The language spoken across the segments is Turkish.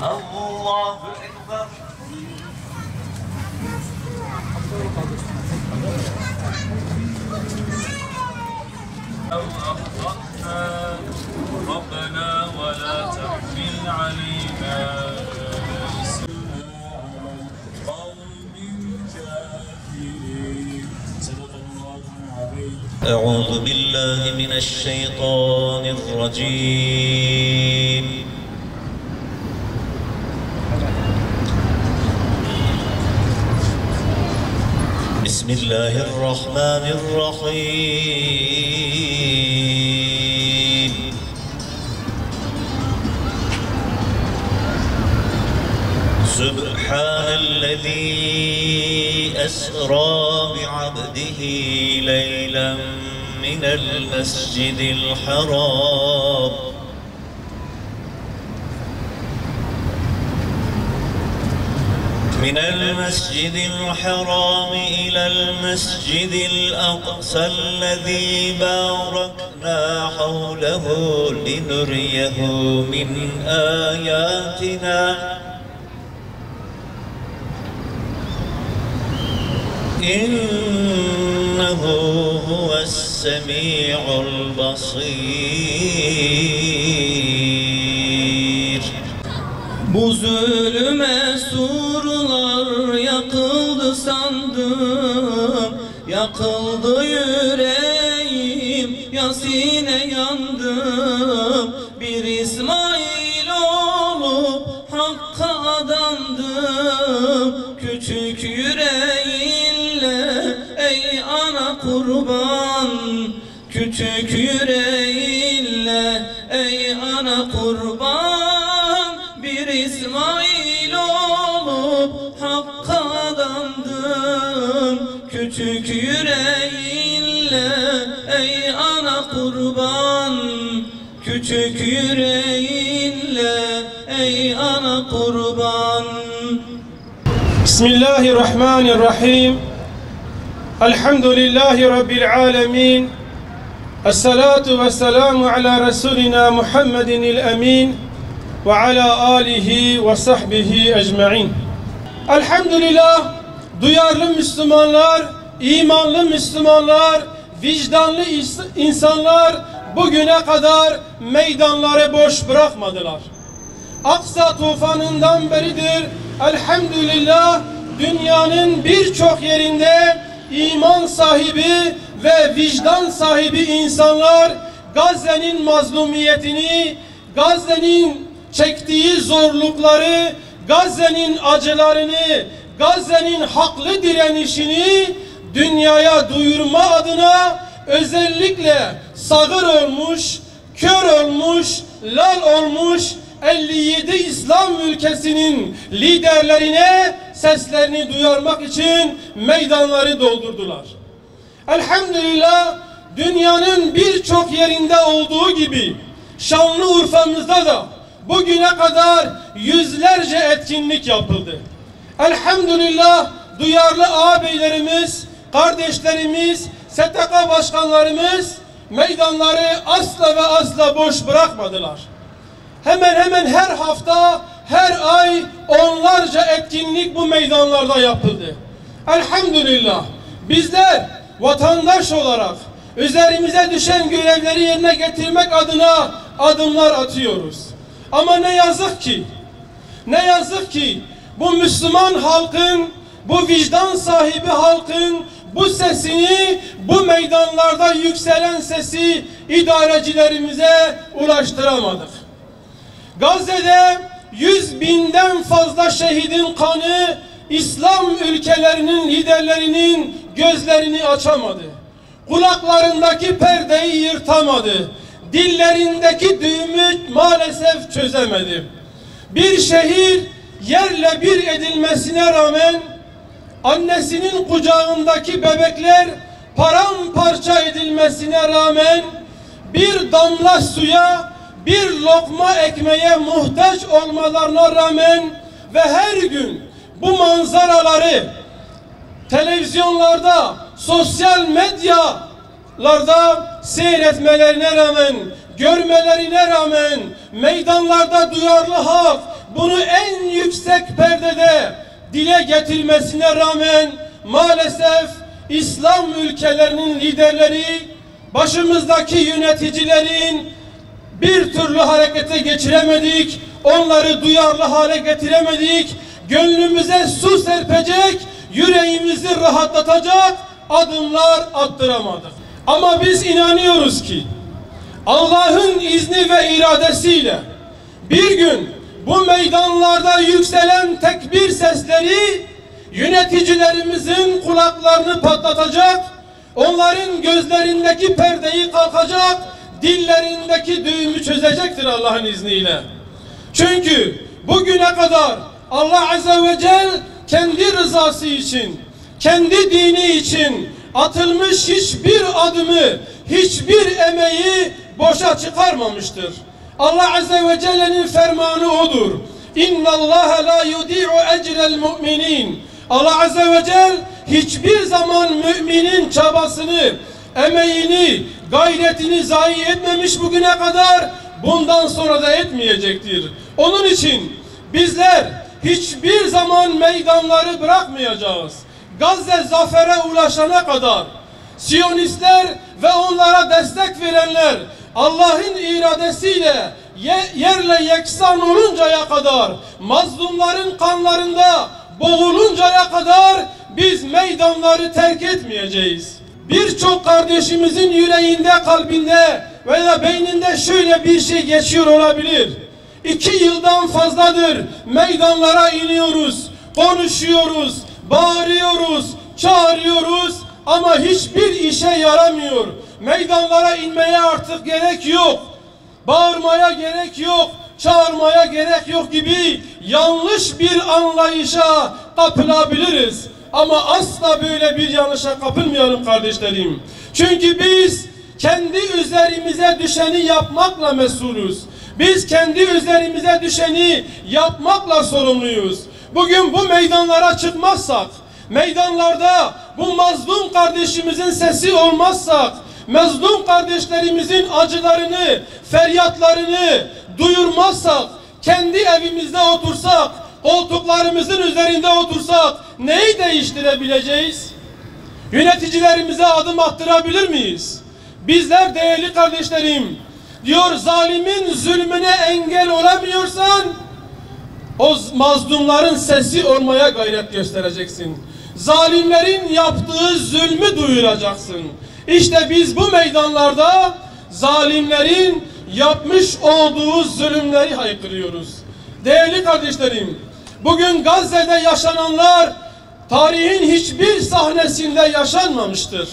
الله أكبر. أو أخطأنا ربنا ولا تحمل علينا إصرا على القوم الكافرين. صدق الله العظيم. أعوذ بالله من الشيطان الرجيم. بسم الله الرحمن الرحيم. سبحان الذي أسرى بعبده ليلا من المسجد الحرام إلى المسجد الأقصى الذي باركنا حوله لنريه من آياتنا إنه هو السميع البصير. Bu zulme surlar yakıldı sandım, yakıldı yüreğim, Yasin'e yandım. Bir İsmail olup Hakk'a adandım, küçük yüreğinle ey ana kurban, küçük yüreğinle ey ana kurban. Bir İsmail olup Hakk'a adandım, küçük yüreğinle ey ana kurban, küçük yüreğinle ey ana kurban. Bismillahirrahmanirrahim. Elhamdülillahi Rabbil alemin. Esselatu vesselamu ala Resulina Muhammedinil emin ve ala alihi ve sahbihi ecmaîn. Elhamdülillah, duyarlı Müslümanlar, imanlı Müslümanlar, vicdanlı insanlar bugüne kadar meydanları boş bırakmadılar. Aksa tufanından beridir elhamdülillah dünyanın birçok yerinde iman sahibi ve vicdan sahibi insanlar Gazze'nin mazlumiyetini, Gazze'nin çektiği zorlukları, Gazze'nin acılarını, Gazze'nin haklı direnişini dünyaya duyurma adına özellikle sağır olmuş, kör olmuş, lal olmuş 57 İslam ülkesinin liderlerine seslerini duyurmak için meydanları doldurdular. Elhamdülillah dünyanın birçok yerinde olduğu gibi Şanlıurfa'mızda da bugüne kadar yüzlerce etkinlik yapıldı. Elhamdülillah duyarlı ağabeylerimiz, kardeşlerimiz, STK başkanlarımız meydanları asla ve asla boş bırakmadılar. Hemen hemen her hafta, her ay onlarca etkinlik bu meydanlarda yapıldı. Elhamdülillah bizler vatandaş olarak üzerimize düşen görevleri yerine getirmek adına adımlar atıyoruz. Ama ne yazık ki bu Müslüman halkın, bu vicdan sahibi halkın bu sesini, bu meydanlarda yükselen sesi idarecilerimize ulaştıramadık. Gazze'de 100.000'den fazla şehidin kanı İslam ülkelerinin liderlerinin gözlerini açamadı. Kulaklarındaki perdeyi yırtamadı. Dillerindeki düğümü maalesef çözemedi. Bir şehir yerle bir edilmesine rağmen annesinin kucağındaki bebekler paramparça edilmesine rağmen bir damla suya, bir lokma ekmeğe muhtaç olmalarına rağmen ve her gün bu manzaraları televizyonlarda, sosyal medyalarda seyretmelerine rağmen, görmelerine rağmen meydanlarda duyarlı halk, bunu en yüksek perdede dile getirmesine rağmen maalesef İslam ülkelerinin liderleri, başımızdaki yöneticilerin bir türlü harekete geçiremedik, onları duyarlı hale getiremedik, gönlümüze su serpecek, yüreğimizi rahatlatacak adımlar attıramadık. Ama biz inanıyoruz ki Allah'ın izni ve iradesiyle bir gün bu meydanlarda yükselen tekbir sesleri yöneticilerimizin kulaklarını patlatacak, onların gözlerindeki perdeyi kalkacak, dillerindeki düğümü çözecektir Allah'ın izniyle. Çünkü bugüne kadar Allah Azze ve Celle kendi rızası için, kendi dini için atılmış hiçbir adımı, hiçbir emeği boşa çıkarmamıştır. Allah Azze ve Celle'nin fermanı odur. İnna Allah la yudi'u ecrel mu'minin. Allah Azze ve Celle hiçbir zaman müminin çabasını, emeğini, gayretini zayi etmemiş bugüne kadar, bundan sonra da etmeyecektir. Onun için bizler hiçbir zaman meydanları bırakmayacağız. Gazze zafere ulaşana kadar Siyonistler ve onlara destek verenler Allah'ın iradesiyle yerle yeksan oluncaya kadar, mazlumların kanlarında boğuluncaya kadar biz meydanları terk etmeyeceğiz. Birçok kardeşimizin yüreğinde, kalbinde veya beyninde şöyle bir şey geçiyor olabilir. 2 yıldan fazladır meydanlara iniyoruz, konuşuyoruz, bağırıyoruz, çağırıyoruz ama hiçbir işe yaramıyor. Meydanlara inmeye artık gerek yok. Bağırmaya gerek yok, çağırmaya gerek yok gibi yanlış bir anlayışa kapılabiliriz. Ama asla böyle bir yanlışa kapılmayalım kardeşlerim. Çünkü biz kendi üzerimize düşeni yapmakla mesulüz. Biz kendi üzerimize düşeni yapmakla sorumluyuz. Bugün bu meydanlara çıkmazsak, meydanlarda bu mazlum kardeşimizin sesi olmazsak, mazlum kardeşlerimizin acılarını, feryatlarını duyurmazsak, kendi evimizde otursak, koltuklarımızın üzerinde otursak neyi değiştirebileceğiz? Yöneticilerimize adım attırabilir miyiz? Bizler değerli kardeşlerim, diyor zalimin zulmüne engel olamıyorsan o mazlumların sesi olmaya gayret göstereceksin. Zalimlerin yaptığı zulmü duyuracaksın. İşte biz bu meydanlarda zalimlerin yapmış olduğu zulümleri haykırıyoruz. Değerli kardeşlerim, bugün Gazze'de yaşananlar tarihin hiçbir sahnesinde yaşanmamıştır.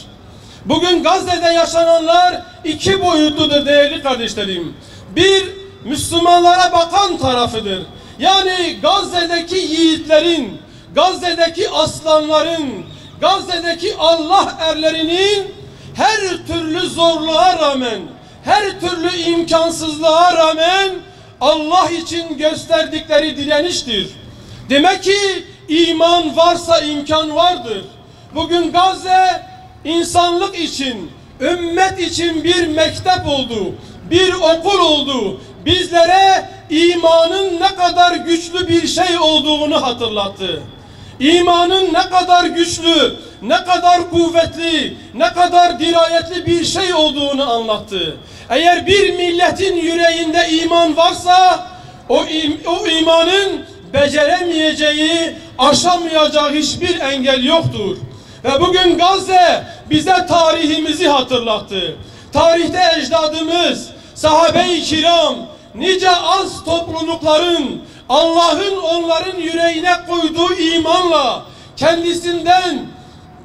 Bugün Gazze'de yaşananlar 2 boyutludur değerli kardeşlerim. Bir, Müslümanlara bakan tarafıdır. Yani Gazze'deki yiğitlerin, Gazze'deki aslanların, Gazze'deki Allah erlerinin her türlü zorluğa rağmen, her türlü imkansızlığa rağmen Allah için gösterdikleri direniştir. Demek ki iman varsa imkan vardır. Bugün Gazze insanlık için, ümmet için bir mektep oldu, bir okul oldu. Bizlere imanın ne kadar güçlü bir şey olduğunu hatırlattı. İmanın ne kadar güçlü, ne kadar kuvvetli, ne kadar dirayetli bir şey olduğunu anlattı. Eğer bir milletin yüreğinde iman varsa o imanın beceremeyeceği, aşamayacağı hiçbir engel yoktur. Ve bugün Gazze bize tarihimizi hatırlattı. Tarihte ecdadımız, sahabe-i kiram, nice az toplulukların Allah'ın onların yüreğine koyduğu imanla kendisinden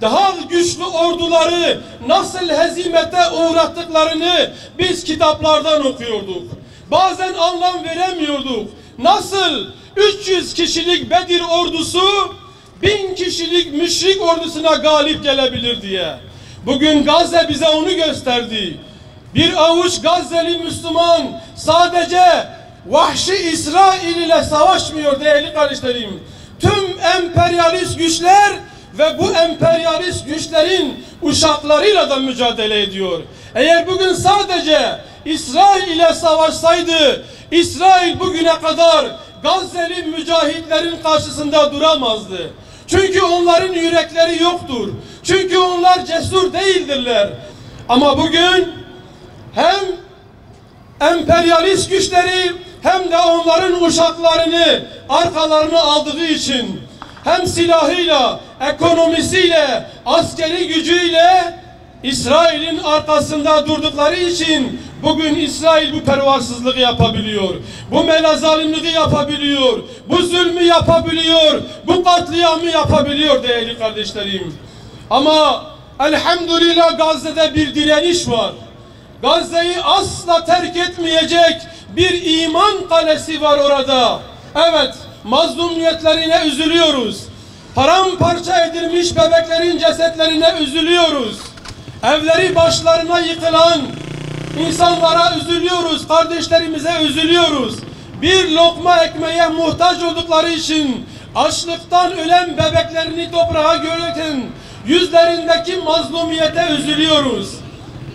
daha güçlü orduları nasıl hezimete uğrattıklarını biz kitaplardan okuyorduk. Bazen anlam veremiyorduk. Nasıl 300 kişilik Bedir ordusu 1000 kişilik müşrik ordusuna galip gelebilir diye. Bugün Gazze bize onu gösterdi. Bir avuç Gazze'li Müslüman sadece vahşi İsrail ile savaşmıyor değerli kardeşlerim. Tüm emperyalist güçler ve bu emperyalist güçlerin uşaklarıyla da mücadele ediyor. Eğer bugün sadece İsrail ile savaşsaydı, İsrail bugüne kadar Gazze'li mücahitlerin karşısında duramazdı. Çünkü onların yürekleri yoktur. Çünkü onlar cesur değildirler. Ama bugün hem emperyalist güçleri hem de onların uşaklarını arkalarına aldığı için hem silahıyla, ekonomisiyle, askeri gücüyle İsrail'in arkasında durdukları için bugün İsrail bu pervasızlığı yapabiliyor. Bu melazalimliği yapabiliyor. Bu zulmü yapabiliyor. Bu katliamı yapabiliyor değerli kardeşlerim. Ama elhamdülillah Gazze'de bir direniş var. Gazze'yi asla terk etmeyecek bir iman kalesi var orada. Evet, mazlumiyetlerine üzülüyoruz. Paramparça edilmiş bebeklerin cesetlerine üzülüyoruz. Evleri başlarına yıkılan insanlara üzülüyoruz, kardeşlerimize üzülüyoruz. Bir lokma ekmeğe muhtaç oldukları için açlıktan ölen bebeklerini toprağa gömürken yüzlerindeki mazlumiyete üzülüyoruz.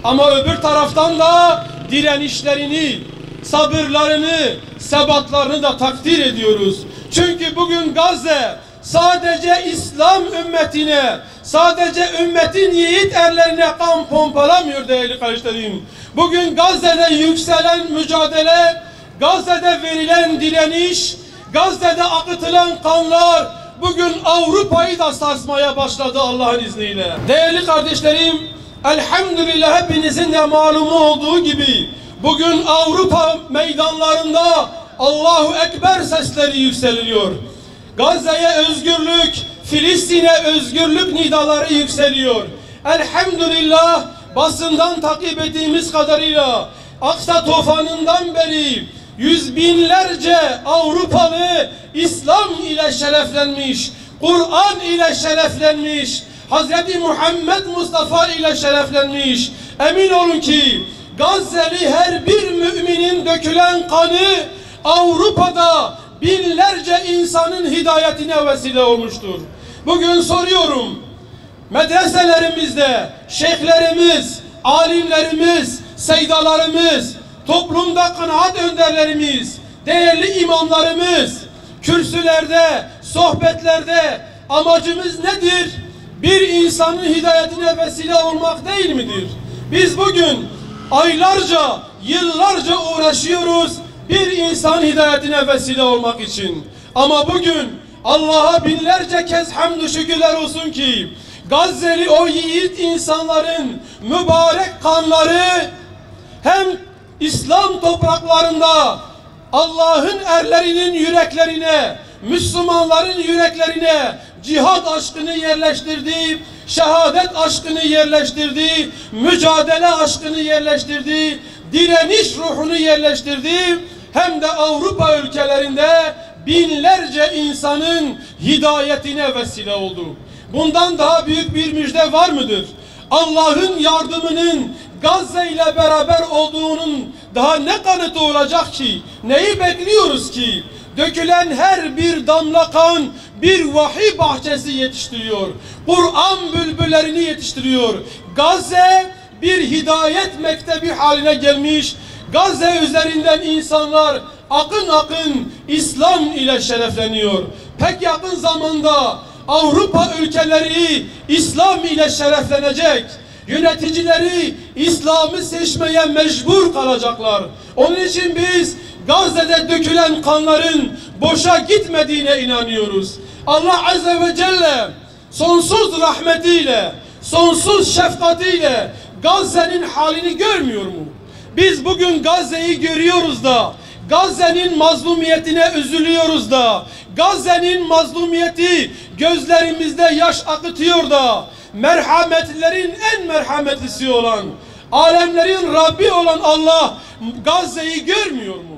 Ama öbür taraftan da direnişlerini, sabırlarını, sebatlarını da takdir ediyoruz. Çünkü bugün Gazze sadece İslam ümmetine, sadece ümmetin yiğit erlerine kan pompalamıyor değerli kardeşlerim. Bugün Gazze'de yükselen mücadele, Gazze'de verilen direniş, Gazze'de akıtılan kanlar bugün Avrupa'yı da sarsmaya başladı Allah'ın izniyle. Değerli kardeşlerim, elhamdülillah hepinizin de malumu olduğu gibi bugün Avrupa meydanlarında Allahu Ekber sesleri yükseliyor. Gazze'ye özgürlük, Filistin'e özgürlük nidaları yükseliyor. Elhamdülillah basından takip ettiğimiz kadarıyla Aksa tufanından beri yüz binlerce Avrupalı İslam ile şereflenmiş, Kur'an ile şereflenmiş, Hazreti Muhammed Mustafa ile şereflenmiş. Emin olun ki Gazze'li her bir müminin dökülen kanı Avrupa'da binlerce insanın hidayetine vesile olmuştur. Bugün soruyorum, medreselerimizde şeyhlerimiz, alimlerimiz, seydalarımız, toplumda kanaat önderlerimiz, değerli imamlarımız, kürsülerde, sohbetlerde amacımız nedir? Bir insanın hidayetine vesile olmak değil midir? Biz bugün aylarca, yıllarca uğraşıyoruz bir insan hidayetine vesile olmak için. Ama bugün Allah'a binlerce kez hamdü şükürler olsun ki Gazze'li o yiğit insanların mübarek kanları hem İslam topraklarında Allah'ın erlerinin yüreklerine, Müslümanların yüreklerine cihat aşkını yerleştirdi, şehadet aşkını yerleştirdi, mücadele aşkını yerleştirdi, direniş ruhunu yerleştirdi. Hem de Avrupa ülkelerinde binlerce insanın hidayetine vesile oldu. Bundan daha büyük bir müjde var mıdır? Allah'ın yardımının Gazze ile beraber olduğunun daha ne kanıtı olacak ki? Neyi bekliyoruz ki? Dökülen her bir damla kan bir vahiy bahçesi yetiştiriyor. Kur'an bülbüllerini yetiştiriyor. Gazze bir hidayet mektebi haline gelmiş. Gazze üzerinden insanlar akın akın İslam ile şerefleniyor. Pek yakın zamanda Avrupa ülkeleri İslam ile şereflenecek. Yöneticileri İslam'ı seçmeye mecbur kalacaklar. Onun için biz Gazze'de dökülen kanların boşa gitmediğine inanıyoruz. Allah Azze ve Celle sonsuz rahmetiyle, sonsuz şefkatiyle Gazze'nin halini görmüyor mu? Biz bugün Gazze'yi görüyoruz da, Gazze'nin mazlumiyetine üzülüyoruz da, Gazze'nin mazlumiyeti gözlerimizde yaş akıtıyor da, merhametlilerin en merhametlisi olan, alemlerin Rabbi olan Allah Gazze'yi görmüyor mu?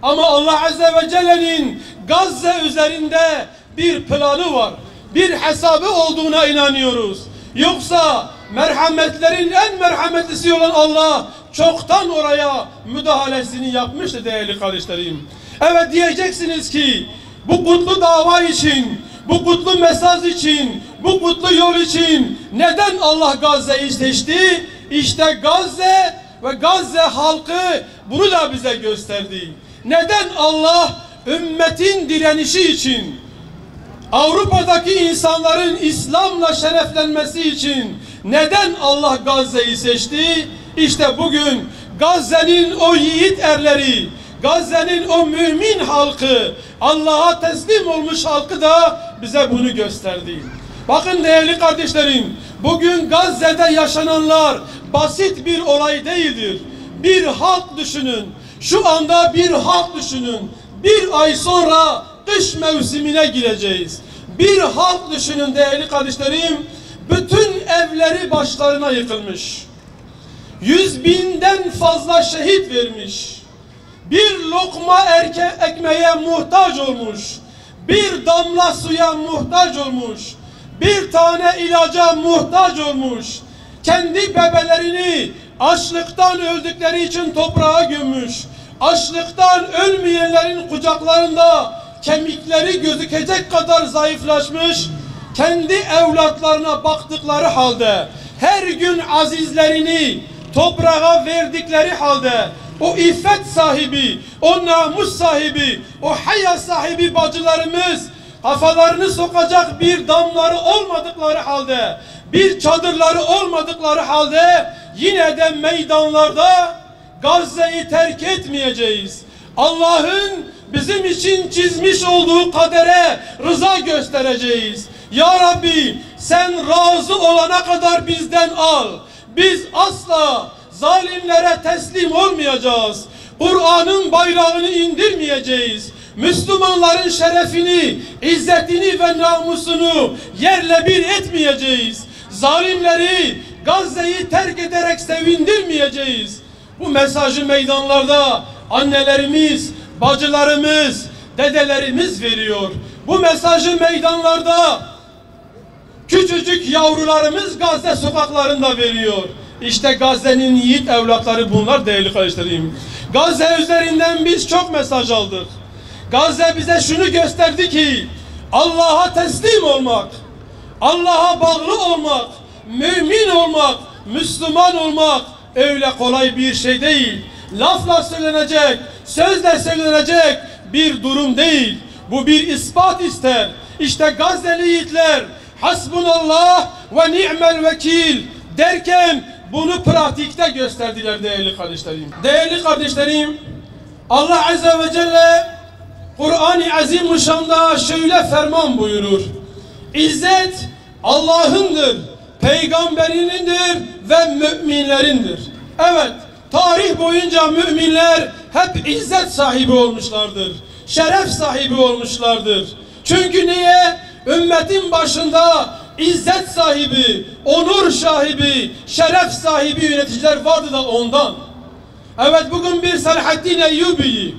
Ama Allah Azze ve Celle'nin Gazze üzerinde bir planı var, bir hesabı olduğuna inanıyoruz. Yoksa merhametlerin en merhametlisi olan Allah çoktan oraya müdahalesini yapmıştı değerli kardeşlerim. Evet, diyeceksiniz ki bu kutlu dava için, bu kutlu mesaj için, bu kutlu yol için neden Allah Gazze'yi seçti? İşte Gazze ve Gazze halkı bunu da bize gösterdi. Neden Allah ümmetin direnişi için, Avrupa'daki insanların İslam'la şereflenmesi için neden Allah Gazze'yi seçti? İşte bugün Gazze'nin o yiğit erleri, Gazze'nin o mümin halkı, Allah'a teslim olmuş halkı da bize bunu gösterdi. Bakın değerli kardeşlerim, bugün Gazze'de yaşananlar basit bir olay değildir. Bir halk düşünün, şu anda bir halk düşünün. Bir ay sonra kış mevsimine gireceğiz. Bir halk düşünün değerli kardeşlerim, bütün evleri başlarına yıkılmış. 100.000'den fazla şehit vermiş. Bir lokma ekmeğe muhtaç olmuş. Bir damla suya muhtaç olmuş. Bir tane ilaca muhtaç olmuş. Kendi bebelerini açlıktan öldükleri için toprağa gömmüş. Açlıktan ölmeyenlerin kucaklarında kemikleri gözükecek kadar zayıflaşmış. Kendi evlatlarına baktıkları halde, her gün azizlerini toprağa verdikleri halde, o iffet sahibi, o namus sahibi, o haya sahibi bacılarımız kafalarını sokacak bir damları olmadıkları halde, bir çadırları olmadıkları halde yine de meydanlarda Gazze'yi terk etmeyeceğiz. Allah'ın bizim için çizmiş olduğu kadere rıza göstereceğiz. Ya Rabbi, sen razı olana kadar bizden al. Biz asla zalimlere teslim olmayacağız. Kur'an'ın bayrağını indirmeyeceğiz. Müslümanların şerefini, izzetini ve namusunu yerle bir etmeyeceğiz. Zalimleri Gazze'yi terk ederek sevindirmeyeceğiz. Bu mesajı meydanlarda annelerimiz, bacılarımız, dedelerimiz veriyor. Bu mesajı meydanlarda küçücük yavrularımız Gazze sokaklarında veriyor. İşte Gazze'nin yiğit evlatları bunlar değerli kardeşlerim. Gazze üzerinden biz çok mesaj aldık. Gazze bize şunu gösterdi ki Allah'a teslim olmak, Allah'a bağlı olmak, mümin olmak, Müslüman olmak öyle kolay bir şey değil. Lafla söylenecek, sözle söylenecek bir durum değil. Bu bir ispat ister. İşte Gazze'li yiğitler hasbunallah ve ni'mel vekil derken bunu pratikte gösterdiler değerli kardeşlerim. Değerli kardeşlerim, Allah Azze ve Celle Kur'an-ı Azimuşşan'da şöyle ferman buyurur. İzzet Allah'ındır, peygamberinindir ve müminlerindir. Evet, tarih boyunca müminler hep izzet sahibi olmuşlardır. Şeref sahibi olmuşlardır. Çünkü niye? Ümmetin başında izzet sahibi, onur sahibi, şeref sahibi yöneticiler vardı da ondan. Evet, bugün bir Selahaddin Eyyubi'yi,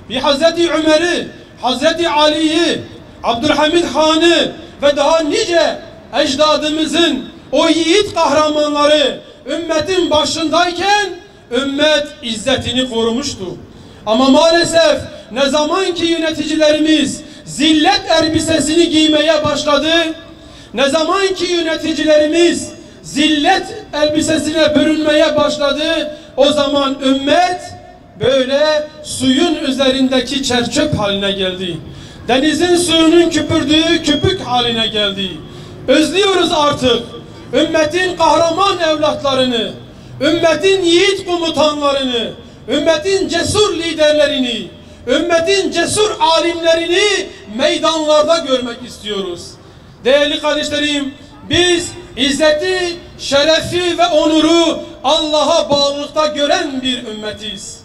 bir Hazreti Ömer'i, Hazreti Ali'yi, Abdülhamid Han'ı ve daha nice ecdadımızın o yiğit kahramanları ümmetin başındayken ümmet izzetini korumuştu. Ama maalesef ne zaman ki yöneticilerimiz zillet elbisesini giymeye başladı, ne zaman ki yöneticilerimiz zillet elbisesine bürünmeye başladı, o zaman ümmet böyle suyun üzerindeki çerçöp haline geldi. Denizin suyunun küpürdüğü küpük haline geldi. Özlüyoruz artık ümmetin kahraman evlatlarını, ümmetin yiğit komutanlarını, ümmetin cesur liderlerini, ümmetin cesur alimlerini meydanlarda görmek istiyoruz. Değerli kardeşlerim, biz izzeti, şerefi ve onuru Allah'a bağlılıkta gören bir ümmetiz.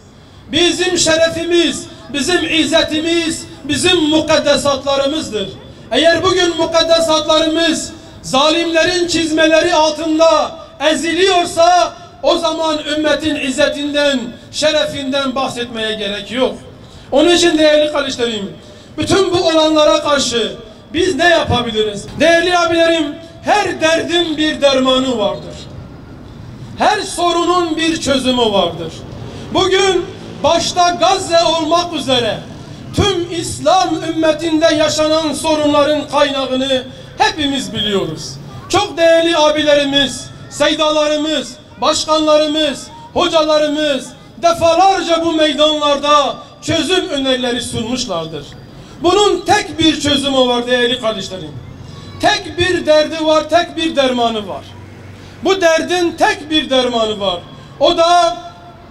Bizim şerefimiz, bizim izzetimiz, bizim mukaddesatlarımızdır. Eğer bugün mukaddesatlarımız zalimlerin çizmeleri altında eziliyorsa o zaman ümmetin izzetinden, şerefinden bahsetmeye gerek yok. Onun için değerli kardeşlerim, bütün bu olanlara karşı biz ne yapabiliriz? Değerli abilerim, her derdin bir dermanı vardır. Her sorunun bir çözümü vardır. Bugün başta Gazze olmak üzere tüm İslam ümmetinde yaşanan sorunların kaynağını hepimiz biliyoruz. Çok değerli abilerimiz, seydalarımız, başkanlarımız, hocalarımız defalarca bu meydanlarda çözüm önerileri sunmuşlardır. Bunun tek bir çözümü var değerli kardeşlerim. Tek bir derdi var, tek bir dermanı var. Bu derdin tek bir dermanı var. O da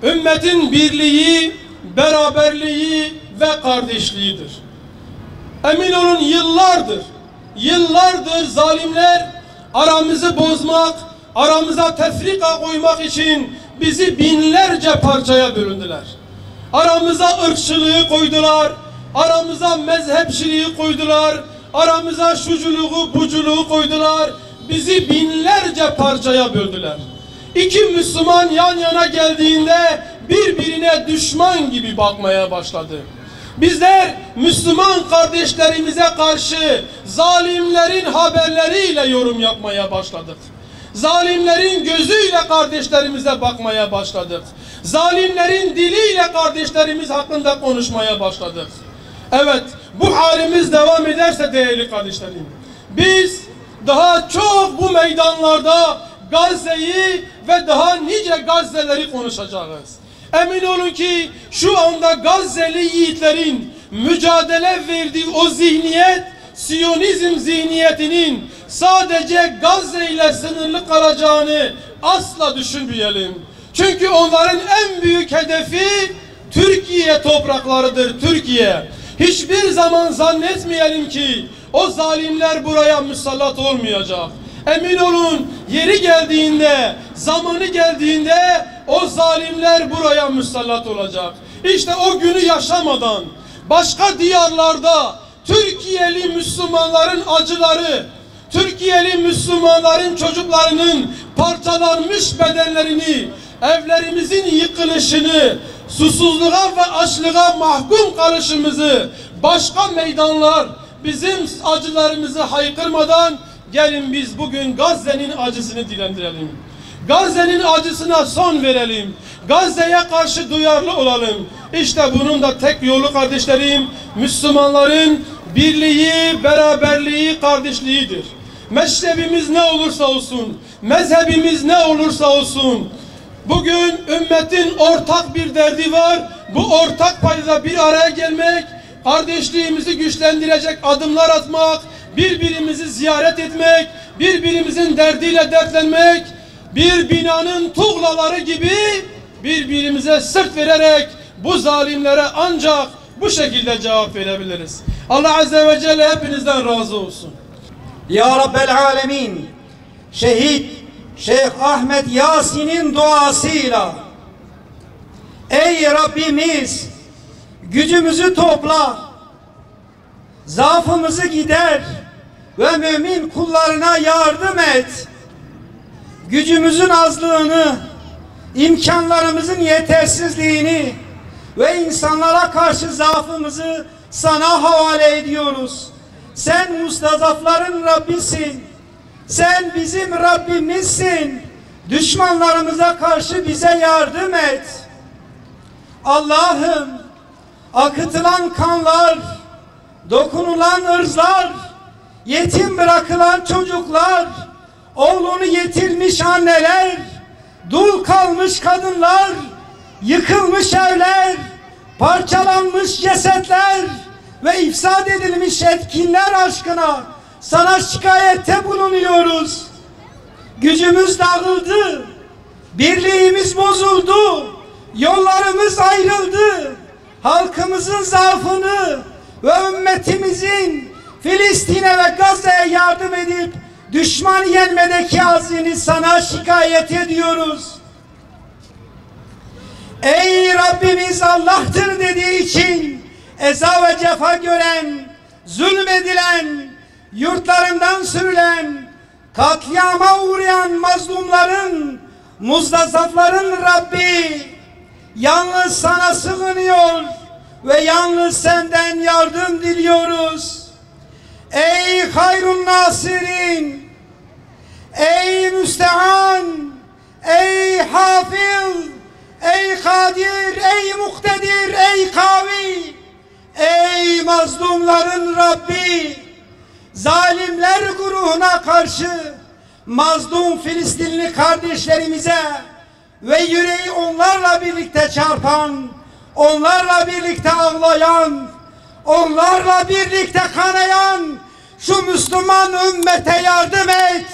ümmetin birliği, beraberliği ve kardeşliğidir. Emin olun yıllardır zalimler aramızı bozmak, aramıza tefrika koymak için bizi binlerce parçaya bölündüler. Aramıza ırkçılığı koydular, aramıza mezhepçiliği koydular, aramıza şuculuğu, buculuğu koydular. Bizi binlerce parçaya böldüler. İki Müslüman yan yana geldiğinde birbirine düşman gibi bakmaya başladı. Bizler Müslüman kardeşlerimize karşı zalimlerin haberleriyle yorum yapmaya başladık. Zalimlerin gözüyle kardeşlerimize bakmaya başladık. Zalimlerin diliyle kardeşlerimiz hakkında konuşmaya başladık. Evet, bu halimiz devam ederse değerli kardeşlerim, biz daha çok bu meydanlarda Gazze'yi ve daha nice Gazze'leri konuşacağız. Emin olun ki şu anda Gazze'li yiğitlerin mücadele verdiği o zihniyet, Siyonizm zihniyetinin sadece Gazze ile sınırlı kalacağını asla düşünmeyelim. Çünkü onların en büyük hedefi Türkiye topraklarıdır, Türkiye. Hiçbir zaman zannetmeyelim ki o zalimler buraya musallat olmayacak. Emin olun yeri geldiğinde, zamanı geldiğinde o zalimler buraya musallat olacak. İşte o günü yaşamadan başka diyarlarda Türkiye'li Müslümanların acıları, Türkiye'li Müslümanların çocuklarının parçalanmış bedenlerini, evlerimizin yıkılışını, susuzluğa ve açlığa mahkum kalışımızı, başka meydanlar bizim acılarımızı haykırmadan gelin biz bugün Gazze'nin acısını dilendirelim. Gazze'nin acısına son verelim. Gazze'ye karşı duyarlı olalım. İşte bunun da tek yolu kardeşlerim, Müslümanların birliği, beraberliği, kardeşliğidir. Meşrebimiz ne olursa olsun, mezhebimiz ne olursa olsun, bugün ümmetin ortak bir derdi var. Bu ortak payda bir araya gelmek, kardeşliğimizi güçlendirecek adımlar atmak, birbirimizi ziyaret etmek, birbirimizin derdiyle dertlenmek, bir binanın tuğlaları gibi birbirimize sırt vererek bu zalimlere ancak bu şekilde cevap verebiliriz. Allah Azze ve Celle hepinizden razı olsun. Ya Rabbel Alemin, şehit Şeyh Ahmet Yasin'in duasıyla ey Rabbimiz gücümüzü topla, zaafımızı gider ve mümin kullarına yardım et. Gücümüzün azlığını, imkanlarımızın yetersizliğini ve insanlara karşı zaafımızı sana havale ediyoruz. Sen mustazafların Rabbisin. Sen bizim Rabbimizsin. Düşmanlarımıza karşı bize yardım et. Allah'ım, akıtılan kanlar, dokunulan ırzlar, yetim bırakılan çocuklar, oğlunu yitirmiş anneler, dul kalmış kadınlar, yıkılmış evler, parçalanmış cesetler ve ifsad edilmiş etkinler aşkına sana şikayette bulunuyoruz. Gücümüz dağıldı, birliğimiz bozuldu, yollarımız ayrıldı. Halkımızın zaafını ve ümmetimizin Filistin'e ve Gazze'ye yardım edip düşmanı yenmedeki azmini sana şikayet ediyoruz. Ey Rabbimiz Allah'tır dediği için eza ve cefa gören, zulmedilen, yurtlarından sürülen, katliama uğrayan mazlumların, muzdazafların Rabbi, yalnız sana sığınıyor ve yalnız senden yardım diliyoruz. Ey hayrun nasirin, ey müstehan, ey hafız, ey kadir, ey muktedir, ey kavi, ey mazlumların Rabbi, zalimler grubuna karşı mazlum Filistinli kardeşlerimize ve yüreği onlarla birlikte çarpan onlarla birlikte ağlayan, onlarla birlikte kanayan şu Müslüman ümmete yardım et.